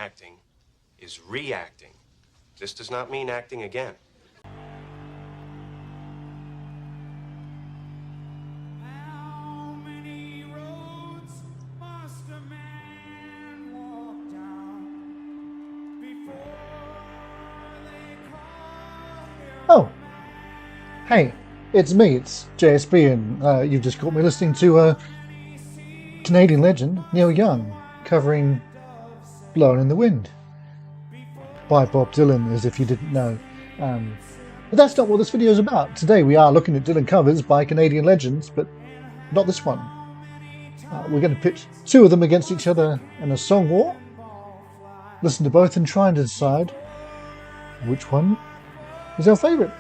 acting is reacting. This does not mean acting again. How many roads must a man walk down before they call him? Oh, hey, it's me, it's JSB, and you've just caught me listening to Canadian legend Neil Young covering Blowin' in the Wind by Bob Dylan, as if you didn't know. But that's not what this video is about. Today we are looking at Dylan covers by Canadian legends, but not this one. We're going to pit two of them against each other in a song war. Listen to both and try and decide which one is our favourite.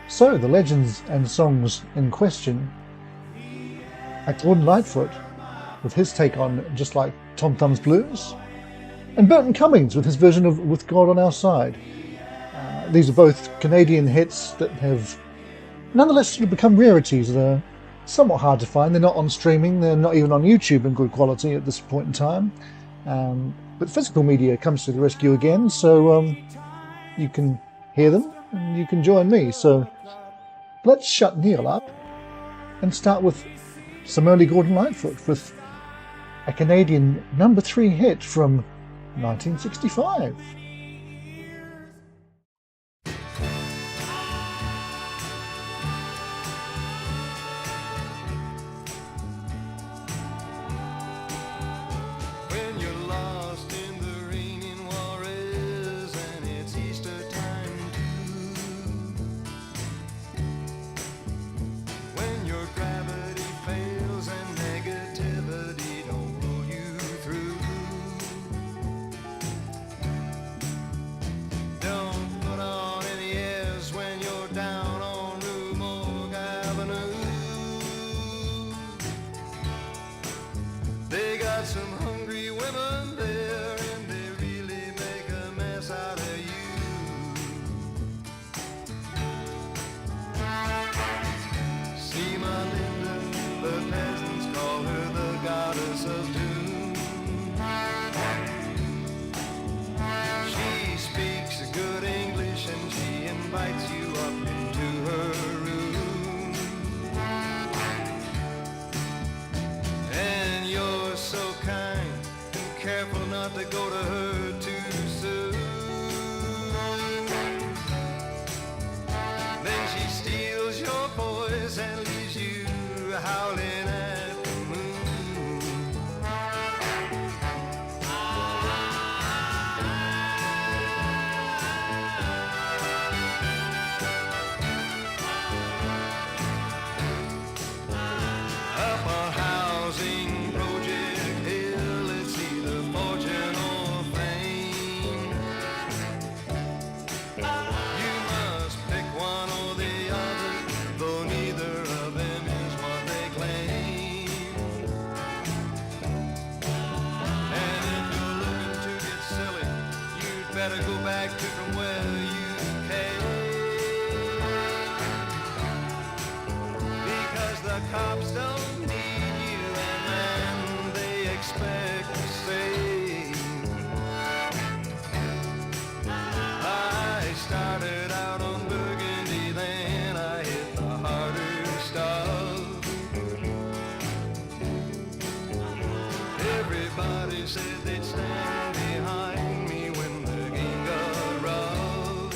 So, the legends and songs in question are Gordon Lightfoot with his take on Just Like Tom Thumb's Blues, and Burton Cummings with his version of With God on Our Side. These are both Canadian hits that have nonetheless sort of become rarities. They're somewhat hard to find. They're not on streaming, they're not even on YouTube in good quality at this point in time. But physical media comes to the rescue again, so you can hear them and you can join me. So let's shut Neil up and start with some early Gordon Lightfoot with a Canadian number 3 hit from 1965. When you're lost in the raining Juarez and it's Easter time too. When your gravity fails and negativity don't pull you through. Don't put on any airs when you're down on Rue Morgue Avenue. They got some hungry women there and they really make a mess out of you. See my Linda, the peasants call her the goddess of doom. She speaks good English and she invites you up into her room. And you're so kind and careful not to go to her too soon. Then she steals your voice and leaves you howling at the moon. Up a housing project hill, it's either fortune or fame. You must pick one or the other, though neither of them is what they claim. And if you're looking to get silly, you'd better go back to from where you came. Because the cops don't need you and then they expect the same. I started out on Burgundy, then I hit the harder stuff. Everybody said they'd stand behind me when the game got rough.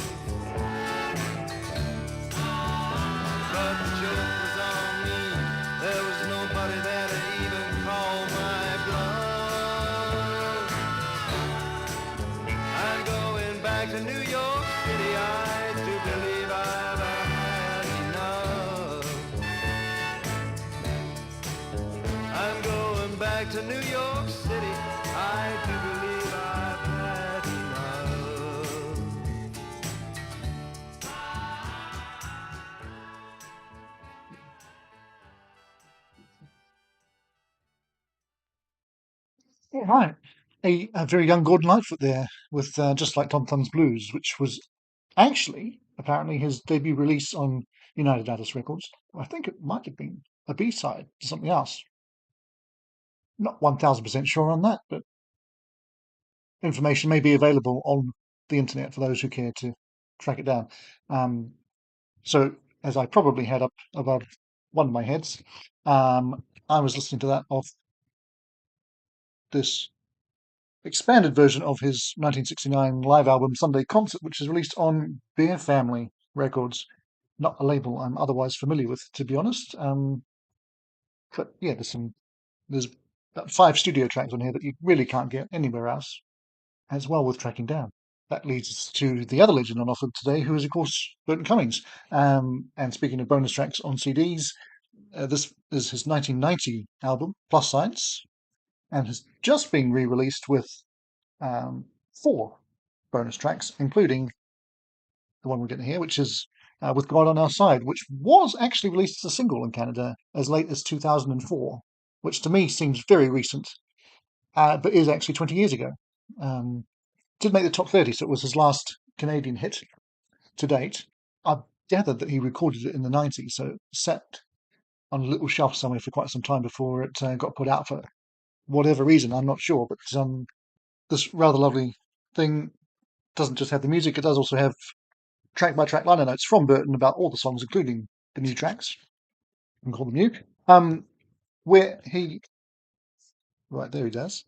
But the joke was on me, there was nobody there to even call my bluff. I'm going back to New York City, I do believe I've had enough. I'm going back to New York City, I do believe I've had enough. Yeah, hi. A very young Gordon Lightfoot there with Just Like Tom Thumb's Blues, which was actually apparently his debut release on United Artists Records. I think it might have been a B-side to something else. Not 1000% sure on that, but information may be available on the internet for those who care to track it down. So, as I probably had up above one of my heads, I was listening to that off this expanded version of his 1969 live album Sunday Concert, which is released on Beer Family Records, not a label I'm otherwise familiar with, to be honest. But yeah, there's about 5 studio tracks on here that you really can't get anywhere else, as well with tracking down. That leads us to the other legend on offer today, who is, of course, Burton Cummings. And speaking of bonus tracks on CDs, this is his 1990 album, Plus Science, and has just been re-released with 4 bonus tracks, including the one we're getting here, which is With God on Our Side, which was actually released as a single in Canada as late as 2004, which to me seems very recent, but is actually 20 years ago. Did make the top 30, so it was his last Canadian hit to date. I gathered that he recorded it in the 90s, so it sat on a little shelf somewhere for quite some time before it got put out for whatever reason, I'm not sure. But this rather lovely thing doesn't just have the music, it does also have track-by-track liner notes from Burton about all the songs, including the new tracks. You can call them new. Where he... Right, there he does.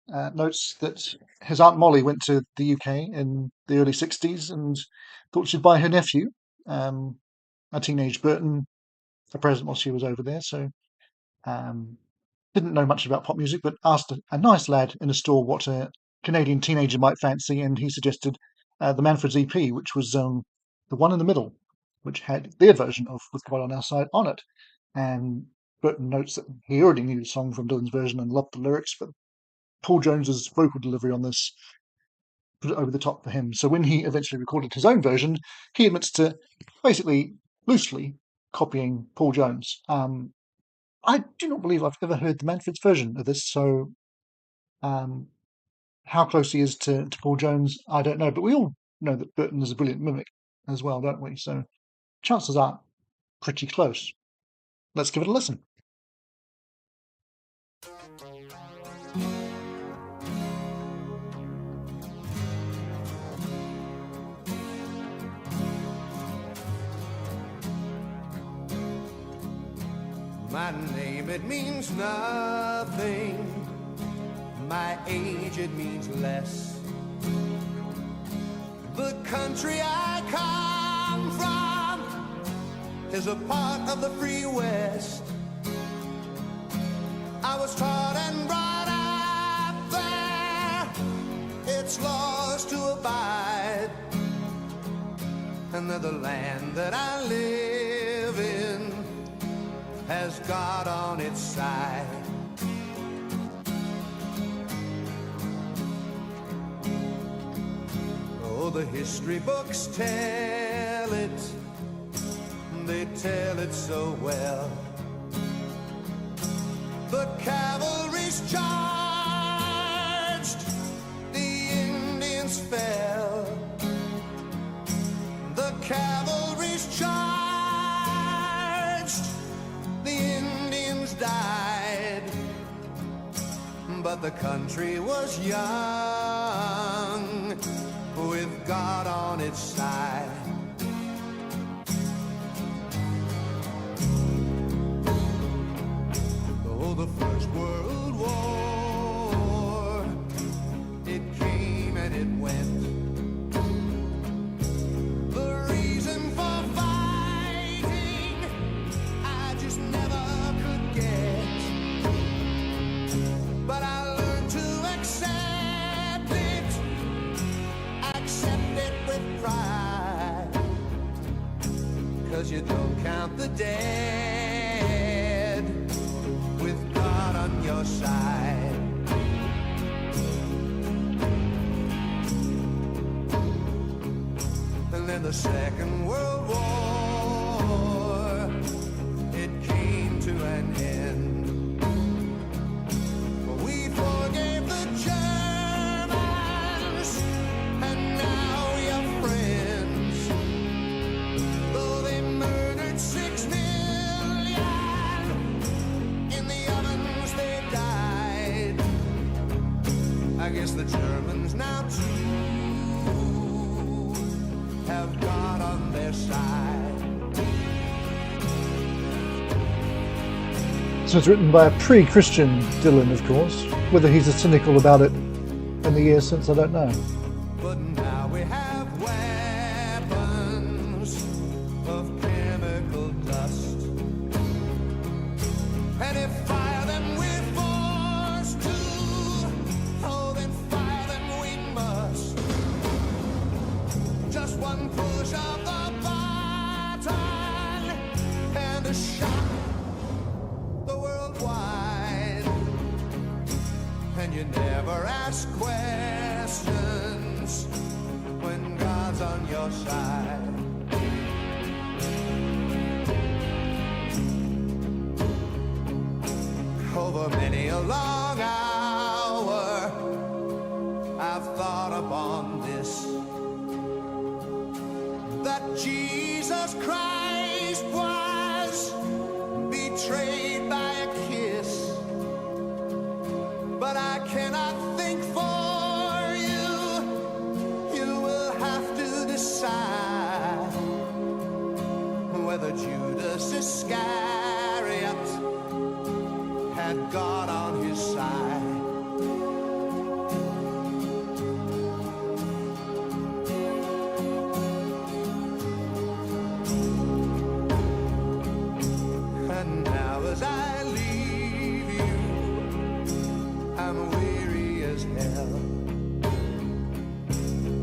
Notes that his Aunt Molly went to the UK in the early 60s and thought she'd buy her nephew, a teenage Burton, a present while she was over there. So didn't know much about pop music, but asked a nice lad in a store what a Canadian teenager might fancy, and he suggested the Manfred's EP, which was the one in the middle, which had their version of With God on Our Side on it. And Burton notes that he already knew the song from Dylan's version and loved the lyrics, but Paul Jones's vocal delivery on this put it over the top for him. So when he eventually recorded his own version, he admits to basically loosely copying Paul Jones. I do not believe I've ever heard the Manfred's version of this, so how close he is to Paul Jones, I don't know. But we all know that Burton is a brilliant mimic as well, don't we? So chances are pretty close. Let's give it a listen. My name, it means nothing. My age, it means less. The country I come from is a part of the free West. I was taught and brought up there. Its laws to abide. And the land that I live in has God on its side. Oh, the history books tell it, they tell it so well. The cavalry's charged, the Indians fell. The cavalry's charged, the Indians died, but the country was young, with God on its side. Oh, the First World War, it came and it went. The reason for fighting I just never could get, but I learned to accept it with pride, 'cause you don't count the dead with God on your side. And then the Second World War, it came to an end. We forgave the Germans, and now we are friends. Though they murdered 6 million, in the ovens they died. I guess the Germans heavens now too have God on their side. So it's written by a pre-Christian Dylan, of course. Whether he's as cynical about it in the years since, I don't know. But now we have weapons of chemical dust, and if fire them we're forced to, oh then fire them we must. Just one push of the button and a shot the world wide, and you never ask questions when God's on your side. Over many a long hour I've thought upon this, that Jesus Christ was betrayed by a kiss, but I cannot think for you. You will have to decide whether Judas Iscariot had God on his side. And now as I leave you, I'm weary as hell.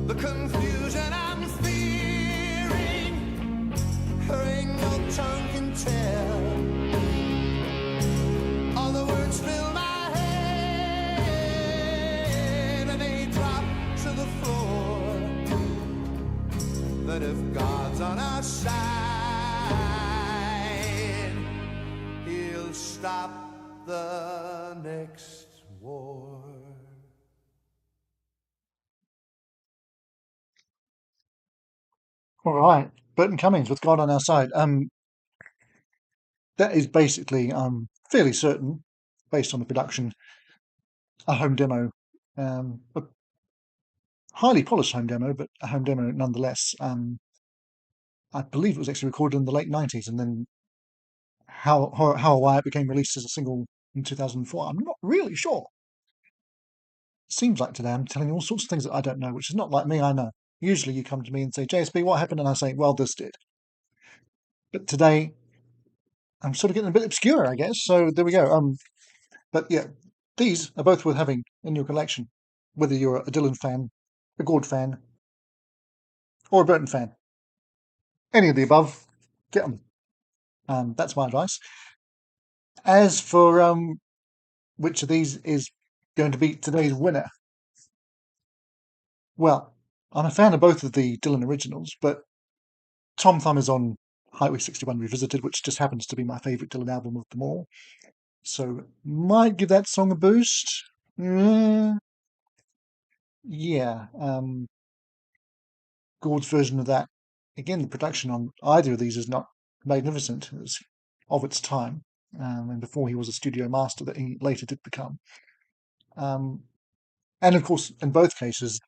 The confusion I'm fearing, there ain't no tongue can tell. All the words fill my head and they drop to the floor. That if God's on our side, he'll stop the next war. All right, Burton Cummings with God on Our Side. That is basically, fairly certain, based on the production, a home demo, a highly polished home demo, but a home demo nonetheless. I believe it was actually recorded in the late 90s, and then how or why it became released as a single in 2004, I'm not really sure. Seems like today I'm telling you all sorts of things that I don't know, which is not like me, I know. Usually you come to me and say, JSB, what happened? And I say, well, this did. But today, I'm sort of getting a bit obscure, I guess. So there we go. But yeah, these are both worth having in your collection, whether you're a Dylan fan, a Gord fan, or a Burton fan. Any of the above, get them. That's my advice. As for which of these is going to be today's winner, well, I'm a fan of both of the Dylan originals, but Tom Thumb is on Highway 61 Revisited, which just happens to be my favourite Dylan album of them all. So might give that song a boost. Yeah. Gord's version of that. Again, the production on either of these is not magnificent. It's of its time, and before he was a studio master that he later did become. And of course, in both cases,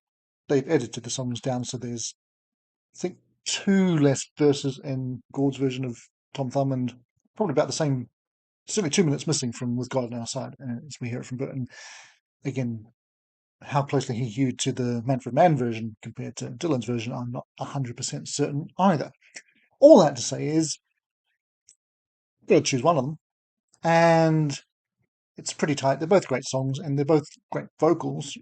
they've edited the songs down, so there's, I think, 2 less verses in Gord's version of Tom Thumb, and probably about the same, certainly 2 minutes missing from With God on Our Side, as we hear it from Burton. Again, how closely he hewed to the Manfred Mann version compared to Dylan's version, I'm not 100% certain either. All that to say is, you've got to choose one of them, and it's pretty tight. They're both great songs, and they're both great vocals,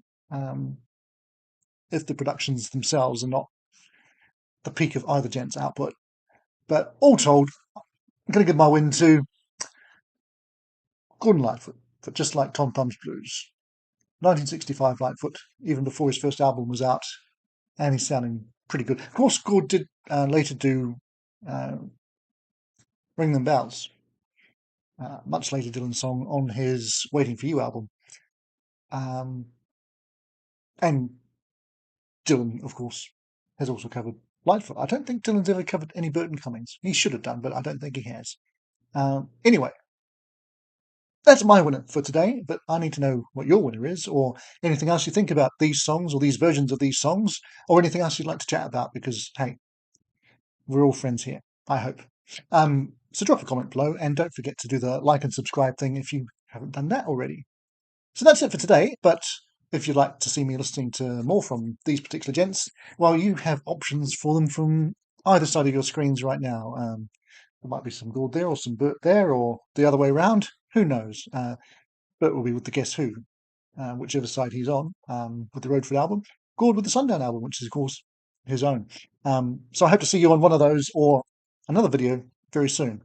if the productions themselves are not the peak of either gent's output. But all told, I'm going to give my win to Gordon Lightfoot, for Just Like Tom Thumb's Blues. 1965 Lightfoot, even before his first album was out, and he's sounding pretty good. Of course, Gord did later do Ring Them Bells, much later Dylan song on his Waiting For You album. And Dylan, of course, has also covered Lightfoot. I don't think Dylan's ever covered any Burton Cummings. He should have done, but I don't think he has. Anyway, That's my winner for today, but I need to know what your winner is, or anything else you think about these songs, or these versions of these songs, or anything else you'd like to chat about, because, hey, we're all friends here, I hope. So drop a comment below, and don't forget to do the like and subscribe thing if you haven't done that already. So that's it for today, but if you'd like to see me listening to more from these particular gents, well, you have options for them from either side of your screens right now. There might be some Gord there, or some Bert there, or the other way around. Who knows? Bert will be with the Guess Who, whichever side he's on, with the Roadford album. Gord with the Sundown album, which is, of course, his own. So I hope to see you on one of those or another video very soon.